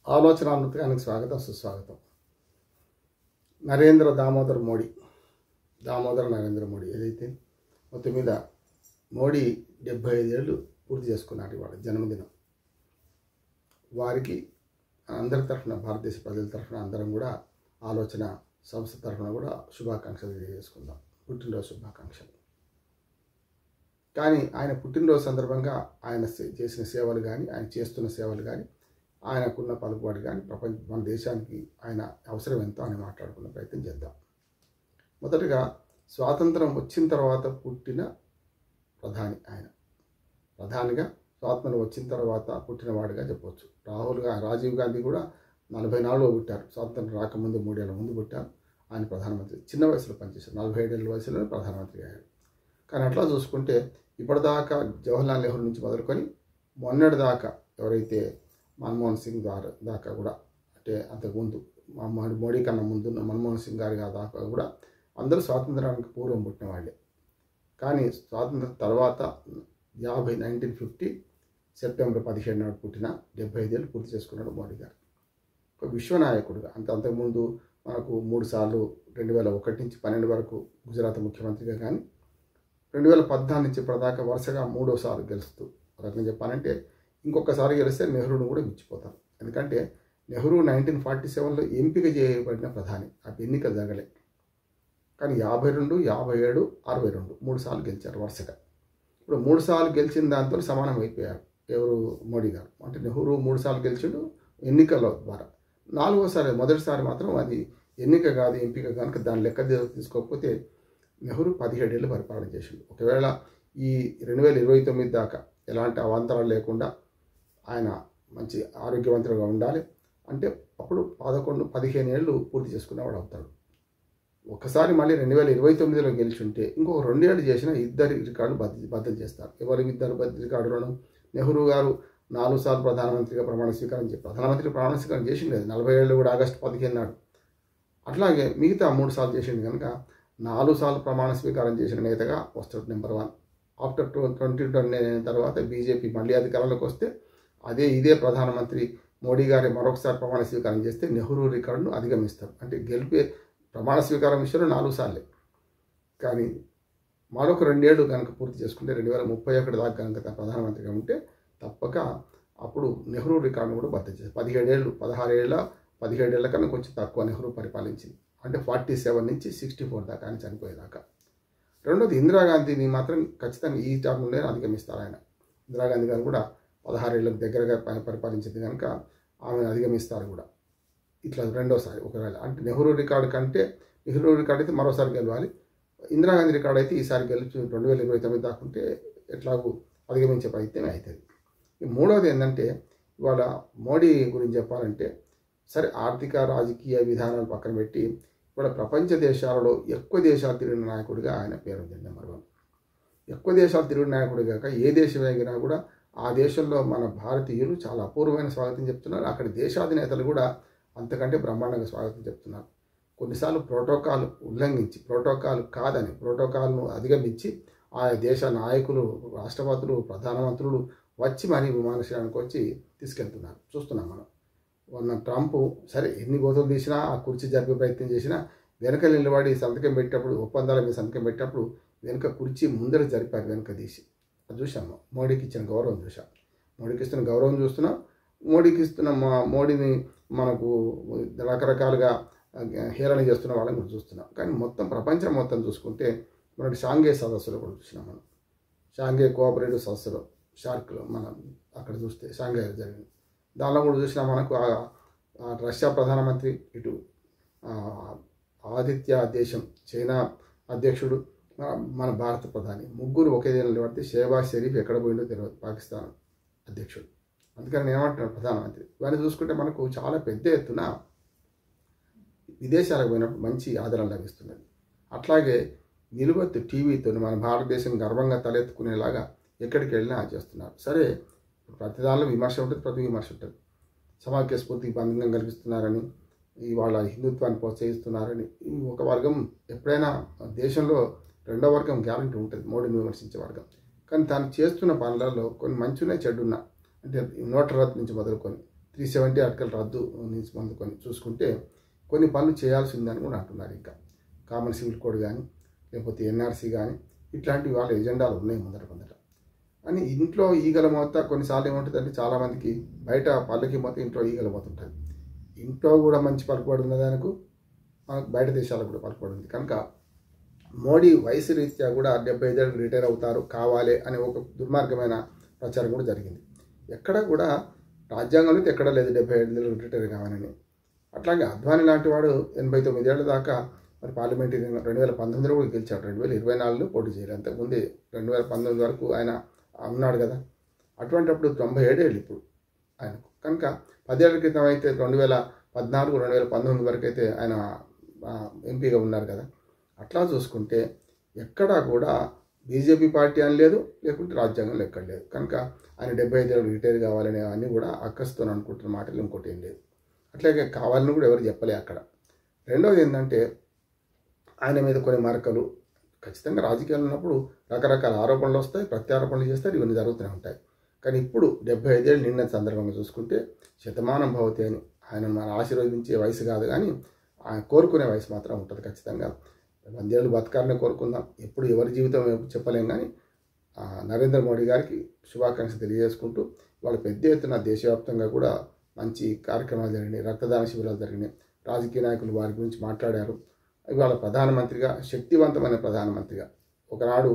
ఆలోచనామృతానికి స్వాగతం సుస్వాగతం. నరేంద్ర మోడీ ఏదైతే మొత్తం మీద మోడీ 75 ఏళ్ళు పూర్తి చేసుకున్నారు. ఇవాళ జన్మదినం. వారికి అందరి తరఫున, భారతదేశ ప్రజల తరఫున అందరం కూడా ఆలోచన సంస్థ తరఫున కూడా శుభాకాంక్షలు తెలియజేసుకుందాం. పుట్టినరోజు శుభాకాంక్షలు. కానీ ఆయన పుట్టినరోజు సందర్భంగా ఆయన చేసిన సేవలు కానీ, ఆయన చేస్తున్న సేవలు కానీ, ఆయనకున్న పలుకుబడి కానీ, మన దేశానికి ఆయన అవసరం ఎంతో అని మాట్లాడుకునే ప్రయత్నం చేద్దాం. మొదటగా స్వాతంత్రం వచ్చిన తర్వాత పుట్టిన ప్రధాని ఆయన. ప్రధానిగా స్వాతంత్రం వచ్చిన తర్వాత పుట్టినవాడిగా చెప్పవచ్చు. రాజీవ్ గాంధీ కూడా 44లో పుట్టారు. స్వాతంత్రం రాకముందు 3 ఏళ్ల ముందు పుట్టారు. ఆయన ప్రధానమంత్రి చిన్న వయసులో పనిచేశారు. 47 ఏళ్ళ వయసులోనే ప్రధానమంత్రి అయ్యారు. కానీ అట్లా చూసుకుంటే ఇప్పటిదాకా జవహర్లాల్ నెహ్రూ నుంచి మొదలుకొని మొన్నటి దాకా ఎవరైతే మన్మోహన్ సింగ్ దాకా కూడా, అంటే అంతకుముందు మోడీ కన్నా ముందున్న మన్మోహన్ సింగ్ గారి దాకా కూడా అందరూ స్వాతంత్రానికి పూర్వం పుట్టిన వాళ్ళే. కానీ స్వాతంత్రం తర్వాత 1950 సెప్టెంబర్ 17 నాడు పుట్టిన 75 ఏళ్ళు పూర్తి చేసుకున్నాడు మోడీ గారు. ఒక విశ్వనాయకుడుగా అంతకుముందు మనకు 3 సార్లు 2001 నుంచి 12 వరకు గుజరాత్ ముఖ్యమంత్రిగా, కానీ 2014 నుంచి ఇప్పటిదాకా వరుసగా 3వ సారి గెలుస్తూ, రకంగా చెప్పాలంటే ఇంకొకసారి గెలిస్తే నెహ్రూను కూడా మించిపోతారు. ఎందుకంటే నెహ్రూ 1947లో ఎంపిక చేయబడిన ప్రధాని. ఆ ఎన్నికలు జరగలే. కానీ 52, 57, 62 3 సార్లు గెలిచారు వరుసగా. ఇప్పుడు 3 సార్లు గెలిచిన దాంతో సమానం అయిపోయారు ఎవరు, మోడీ గారు. అంటే నెహ్రూ 3 సార్లు గెలిచిండు ఎన్నికల ద్వారా. 4వసారి, మొదటిసారి మాత్రం అది ఎన్నిక కాదు, ఎంపిక కనుక దాని లెక్క తీసుకోకపోతే నెహ్రూ 17 ఏళ్ళు పరిపాలన చేసిండు. ఒకవేళ ఈ 2029 దాకా ఎలాంటి అవాంతరాలు లేకుండా ఆయన మంచి ఆరోగ్యవంతులుగా ఉండాలి అంటే అప్పుడు 15 ఏళ్ళు పూర్తి చేసుకున్నవాడు అవుతాడు. ఒకసారి మళ్ళీ 2029లో గెలిచుంటే ఇంకొక 2 ఏళ్ళు చేసిన ఇద్దరి రికార్డులు బద్దలు చేస్తారు. ఎవరి ఇద్దరు రికార్డులను? నెహ్రూ గారు 4 సార్లు ప్రధానమంత్రిగా ప్రమాణ స్వీకారం చేసింది లేదు. 40 ఏళ్ళు కూడా ఆగస్టు 15 నాడు. అట్లాగే మిగతా 3 సార్లు చేసింది కనుక 4 సార్లు ప్రమాణ స్వీకారం చేసిన నేతగా వస్తాడు నెంబర్ 1. ఆఫ్టర్ 2020 తర్వాత బీజేపీ మళ్ళీ అధికారంలోకి వస్తే ఇదే ప్రధానమంత్రి మోడీ గారి మరొకసారి ప్రమాణ స్వీకారం చేస్తే నెహ్రూ రికార్డును అధిగమిస్తారు. అంటే గెలిపే ప్రమాణ స్వీకారం విషయంలో 4 సార్లే. కానీ మరొక 2 ఏళ్ళు కనుక పూర్తి చేసుకుంటే 2031 దాకా కనుక ప్రధానమంత్రిగా ఉంటే తప్పక అప్పుడు నెహ్రూ రికార్డును కూడా బద్దలు చేస్తారు. 17 ఏళ్ళ కన్నా కొంచెం తక్కువ నెహ్రూ పరిపాలించింది. అంటే 47 నుంచి 64 దాకా ఆయన చనిపోయేదాకా. రెండోది ఇందిరాగాంధీని మాత్రం ఖచ్చితంగా ఈ టర్మ్లోనే అధిగమిస్తారు ఆయన. ఇందిరాగాంధీ గారు కూడా 16 ఏళ్ళకు దగ్గరగా పరిపాలించింది కనుక ఆమెను అధిగమిస్తారు కూడా. ఇట్లా రెండోసారి ఒకవేళ అంటే నెహ్రూ రికార్డు అయితే మరోసారి గెలవాలి. ఇందిరాగాంధీ రికార్డు అయితే ఈసారి గెలిచి 2029 దాకా ఉంటే ఎట్లాగూ అధిగమించే ప్రయత్నమే అవుతుంది. మూడవది ఏంటంటే ఇవాళ మోడీ గురించి చెప్పాలంటే, సరే ఆర్థిక రాజకీయ విధానాలు పక్కన పెట్టి ఇవాళ ప్రపంచ దేశాలలో ఎక్కువ దేశాలు తిరిగిన నాయకుడిగా ఆయన పేరు ఉంది. నెంబర్ 1. ఎక్కువ దేశాలు తిరిగిన నాయకుడి కాక ఏ దేశం ఎగినా కూడా ఆ దేశంలో మన భారతీయులు చాలా అపూర్వమైన స్వాగతం చెప్తున్నారు. అక్కడ దేశాధినేతలు కూడా అంతకంటే బ్రహ్మాండంగా స్వాగతం చెప్తున్నారు. కొన్నిసార్లు ప్రోటోకాల్ ఉల్లంఘించి, ప్రోటోకాల్ను అధిగమించి ఆయా దేశ నాయకులు, రాష్ట్రపతులు, ప్రధానమంత్రులు వచ్చి మరీ విమానాశ్రయానికి వచ్చి తీసుకెళ్తున్నారు. చూస్తున్నాం మనం. మొన్న ట్రంప్ సరే ఎన్ని గోతులు తీసినా, ఆ కుర్చీ జరిపే ప్రయత్నం చేసినా వెనక నిలబడి సంతకం పెట్టేటప్పుడు, ఒప్పందాల మీద సంతకం పెట్టేటప్పుడు వెనుక కుర్చీ ముందర జరిపారు, వెనుక తీసి. అది చూసాము. మోడీకి ఇచ్చిన గౌరవం చూసాం. మోడీకి ఇస్తున్న గౌరవం చూస్తున్నాం. మోడీని మనకు రకరకాలుగా హేళన చేస్తున్న వాళ్ళని కూడా చూస్తున్నాం. కానీ మొత్తం ప్రపంచం మొత్తం చూసుకుంటే మనకి షాంఘై సదస్సులో కూడా చూసినాం మనం. షాంఘై కోఆపరేటివ్ సదస్సులో, షార్క్లో మనం అక్కడ చూస్తే షాంఘై జరిగింది. దానిలో కూడా చూసినా మనకు రష్యా ప్రధానమంత్రి, ఇటు ఆతిథ్య దేశం చైనా అధ్యక్షుడు, మన భారత ప్రధాని, ముగ్గురు ఒకే దిన పడితే షెహబాజ్ షరీఫ్ ఎక్కడ పోయిందో తెలియదు, పాకిస్తాన్ అధ్యక్షుడు. అందుకని నేను ఏమంటున్నాను, ప్రధానమంత్రి ఇవన్నీ చూసుకుంటే మనకు చాలా పెద్ద ఎత్తున విదేశాలకు పోయినప్పుడు మంచి ఆదరణ లభిస్తున్నది. అట్లాగే నిలువెత్తు టీవీతో మన భారతదేశం గర్వంగా తలెత్తుకునేలాగా ఎక్కడికి వెళ్ళినా చేస్తున్నారు. సరే ప్రతి దానిలో విమర్శ ఉంటుంది, ప్రతి విమర్శ ఉంటుంది. సమాఖ్య స్ఫూర్తికి బంధనం కల్పిస్తున్నారని, ఇవాళ హిందుత్వాన్ని ప్రోత్సహిస్తున్నారని ఒక వర్గం, ఎప్పుడైనా దేశంలో రెండో వర్గం గ్యారంటీ ఉంటుంది, మోడీని విమర్శించే వర్గం. కానీ తాను చేస్తున్న పనులలో కొన్ని మంచినే చెడున్నా, అంటే నోట్ల రద్దు నుంచి మొదలుకొని 370 ఆర్టికల్ రద్దు నుంచి మొదలుకొని చూసుకుంటే కొన్ని పనులు చేయాల్సి ఉందని కూడా అంటున్నారు. ఇంకా కామన్ సివిల్ కోడ్ కానీ లేకపోతే ఎన్ఆర్సీ కానీ ఇట్లాంటివి వాళ్ళ ఎజెండాలు ఉన్నాయి ముందర అని. ఇంట్లో ఈగల మోత కొన్నిసార్లు ఏముంటుందంటే చాలామందికి బయట పళ్ళకి మోత ఇంట్లో ఈగల మోత ఉంటుంది. ఇంట్లో కూడా మంచి పలుకుబడి ఉన్నదానికి మనకు బయట దేశాలకు కూడా పలుకుబడి ఉంది. కనుక మోడీ వయసు రీత్యా కూడా 75 ఏళ్ళకి రిటైర్ అవుతారు కావాలి అనే ఒక దుర్మార్గమైన ప్రచారం కూడా జరిగింది. ఎక్కడ కూడా రాజ్యాంగంలో ఎక్కడ లేదు 75 ఏళ్ళకి రిటైర్ కావాలని. అట్లాగే అద్వానీ లాంటి వాడు 89 ఏళ్ళ దాకా మరి పార్లమెంట్ 2019లో కూడా గెలిచాడు. 2024లో పోటీ చేయలేదు. అంతకుముందే 2019 వరకు ఆయన ఉన్నాడు కదా. అటువంటిప్పుడు 97 ఏళ్ళు ఇప్పుడు ఆయనకు. కనుక 10 ఏళ్ల క్రితం అయితే 2014, 2019 వరకు అయితే ఆయన ఎంపీగా ఉన్నారు కదా. అట్లా చూసుకుంటే ఎక్కడా కూడా బీజేపీ పార్టీ అని లేదు, లేకుంటే రాజ్యాంగంలో ఎక్కడ లేదు. కనుక ఆయన 75 ఏళ్ళు రిటైర్ కావాలనే అన్నీ కూడా అక్కస్తో అనుకుంటున్న మాటలు ఇంకోటి ఏం లేదు. అట్లాగే కావాలని కూడా ఎవరు చెప్పలే అక్కడ. రెండవది ఏంటంటే ఆయన మీద కొన్ని మరకలు ఖచ్చితంగా రాజకీయాలు ఉన్నప్పుడు రకరకాల ఆరోపణలు వస్తాయి, ప్రత్యారోపణలు చేస్తారు, ఇవన్నీ జరుగుతూనే ఉంటాయి. కానీ ఇప్పుడు 75 ఏళ్ళు నిన్న సందర్భంగా చూసుకుంటే శతమానం భవతి అని ఆయన మన ఆశీర్వదించే వయసు కాదు, కానీ ఆయన కోరుకునే వయసు మాత్రం ఉంటుంది. ఖచ్చితంగా 100 ఏళ్ళు బతకాలని కోరుకుందాం. ఎప్పుడు ఎవరి జీవితం చెప్పలేం, కానీ నరేంద్ర మోడీ గారికి శుభాకాంక్షలు తెలియజేసుకుంటూ వాళ్ళ పెద్ద ఎత్తున దేశవ్యాప్తంగా కూడా మంచి కార్యక్రమాలు జరిగినాయి, రక్తదాన శిబిరాలు జరిగినాయి, రాజకీయ నాయకులు వారి గురించి మాట్లాడారు. ఇవాళ ప్రధానమంత్రిగా, శక్తివంతమైన ప్రధానమంత్రిగా, ఒకనాడు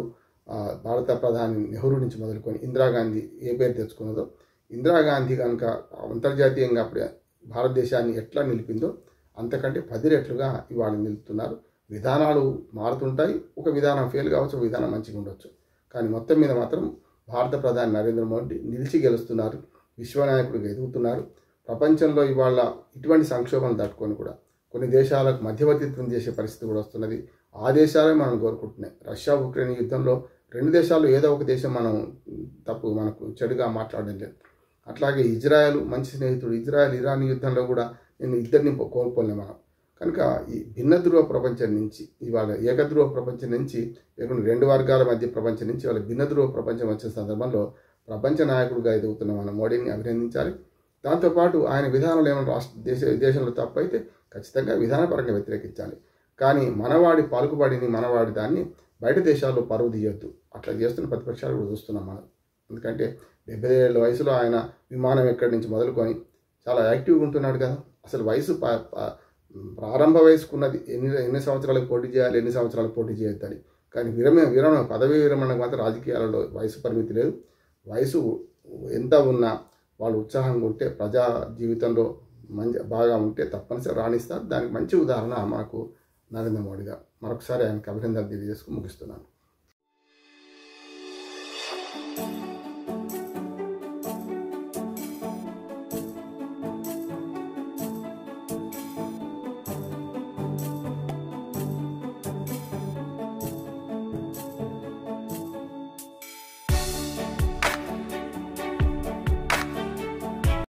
భారత ప్రధాని నెహ్రూ నుంచి మొదలుకొని ఇందిరాగాంధీ ఏ పేరు తెచ్చుకున్నదో, ఇందిరాగాంధీ కనుక అంతర్జాతీయంగా అప్పుడే భారతదేశాన్ని ఎట్లా నిలిపిందో అంతకంటే 10 రెట్లుగా ఇవాళ నిలుపుతున్నారు. విధానాలు మారుతుంటాయి, ఒక విధానం ఫెయిల్ కావచ్చు, ఒక విధానం మంచిగా ఉండొచ్చు, కానీ మొత్తం మీద మాత్రం భారత ప్రధాని నరేంద్ర మోడీ నిలిచి గెలుస్తున్నారు, విశ్వనాయకుడిగా ఎదుగుతున్నారు. ప్రపంచంలో ఇవాళ ఇటువంటి సంక్షోభం తట్టుకొని కూడా కొన్ని దేశాలకు మధ్యవర్తిత్వం చేసే పరిస్థితి కూడా వస్తున్నది. ఆ దేశాలే మనం కోరుకుంటున్నాయి. రష్యా ఉక్రెయిన్ యుద్ధంలో 2 దేశాలు ఏదో ఒక దేశం మనకు చెడుగా మాట్లాడడం లేదు. అట్లాగే ఇజ్రాయెల్ మంచి స్నేహితుడు, ఇజ్రాయెల్ ఇరాన్ యుద్ధంలో కూడా నేను ఇద్దరిని కోల్పోలేము మనం. కనుక ఈ భిన్న ధ్రువ ప్రపంచం నుంచి ఇవాళ ఏకధ్రువ ప్రపంచం నుంచి లేకుండా 2 వర్గాల మధ్య ప్రపంచం నుంచి ఇవాళ భిన్న ధ్రువ ప్రపంచం వచ్చిన సందర్భంలో ప్రపంచ నాయకుడిగా ఎదుగుతున్న మన మోడీని అభినందించాలి. దాంతోపాటు ఆయన విధానాలు ఏమైనా దేశంలో తప్పు అయితే ఖచ్చితంగా విధానపరంగా వ్యతిరేకించాలి. కానీ మనవాడి పలుకుబడిని, మనవాడి దాన్ని బయట దేశాల్లో పరువు తీయొద్దు. అట్లా చేస్తున్న ప్రతిపక్షాలు కూడా చూస్తున్నాం మనం. ఎందుకంటే 75 ఏళ్ళ వయసులో ఆయన విమానం ఎక్కడి నుంచి మొదలుకొని చాలా యాక్టివ్గా ఉంటున్నాడు కదా. అసలు వయసు ప్రారంభ వయసుకున్నది ఎన్ని సంవత్సరాలకు పోటీ చేయాలి, ఎన్ని సంవత్సరాలకు పోటీ చేయొద్దని. కానీ విరమణ పదవీ విరమణకు మాత్రం రాజకీయాలలో వయసు పరిమితి లేదు. వయసు ఎంత ఉన్నా వాళ్ళు ఉత్సాహంగా ఉంటే, ప్రజా జీవితంలో బాగా ఉంటే తప్పనిసరి రాణిస్తారు. దానికి మంచి ఉదాహరణ మనకు నరేంద్ర మోడీ గారు. మరొకసారి ఆయనకు అభినందనలు తెలియజేసుకుని ముగిస్తున్నాను.